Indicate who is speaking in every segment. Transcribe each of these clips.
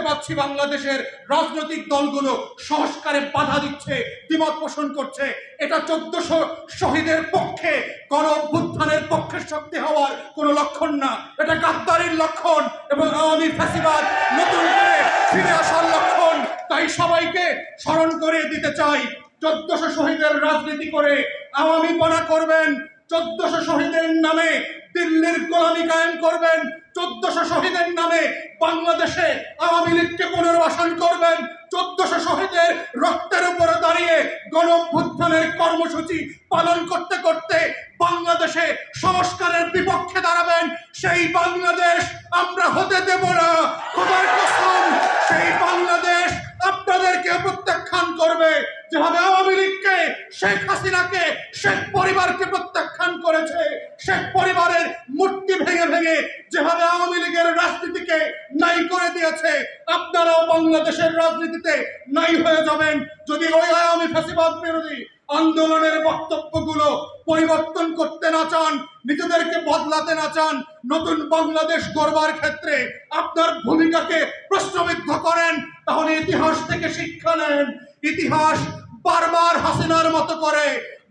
Speaker 1: পাচ্ছি বাংলাদেশের রাজনৈতিক দলগুলো সংস্কারে বাধা দিচ্ছে, দ্বিমত পোষণ করছে। এটা 1400 শহীদের পক্ষে, গণ অভ্যুত্থানের পক্ষে শক্তি হওয়ার কোনো লক্ষণ না, এটা গাদ্দারির লক্ষণ এবং আওয়ামী ফ্যাসিবাদ নতুন করে ফিরে আসার লক্ষণ। তাই সবাইকে স্মরণ করিয়ে দিতে চাই, 1400 শহীদের রাজনীতি করে আওয়ামীপনা করবেন, 1400 শহীদের নামে দিল্লির গোলামি কায়েম করবেন, 1400 শহীদের নামে বাংলাদেশে আওয়ামী লীগকে পুনর্বাসন করবেন, 1400 শহীদের রক্তের উপরে দাঁড়িয়ে গণ অভ্যুত্থানের কর্মসূচি পালন করতে করতে বাংলাদেশে সংস্কারের বিপক্ষে দাঁড়াবেন। সেই বাংলাদেশ আমরা হতে দেব না, খোদার কসম। সেই বাংলাদেশ আপনাদেরকে প্রত্যাখ্যান করবে, যেভাবে আওয়ামী লীগকে, শেখ হাসিনাকে, শেখ পরিবারকে প্রত্যাখ্যান করেছে। শেখ পরিবারের মূর্তি ভেঙে ভেঙে যেভাবে আওয়ামী লীগের রাজনীতিকে নাই করে দিয়েছে, আপনারাও বাংলাদেশের রাজনীতিতে নাই হয়ে যাবেন যদি ওই আওয়ামী ফ্যাসিবাদ বিরোধী আন্দোলনের বক্তব্যগুলো পরিবর্তন করতে না চান, নিজেদেরকে বদলাতে না চান, নতুন বাংলাদেশ গড়বার ক্ষেত্রে আপনার ভূমিকাকে প্রশ্নবিদ্ধ করেন, তাহলে ইতিহাস থেকে শিক্ষা নেন। ইতিহাস বারবার হাসিনার মতো করে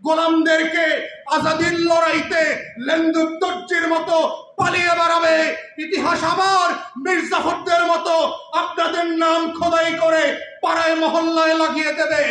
Speaker 1: গোলামদেরকে আজাদির লড়াইতে লেন্দুক দর্জির মতো পালিয়ে বেড়াবে। ইতিহাস আবার মির্জাফরদের মতো আপনাদের নাম খোদাই করে পাড়ায় মহল্লায় লাগিয়ে দেবে।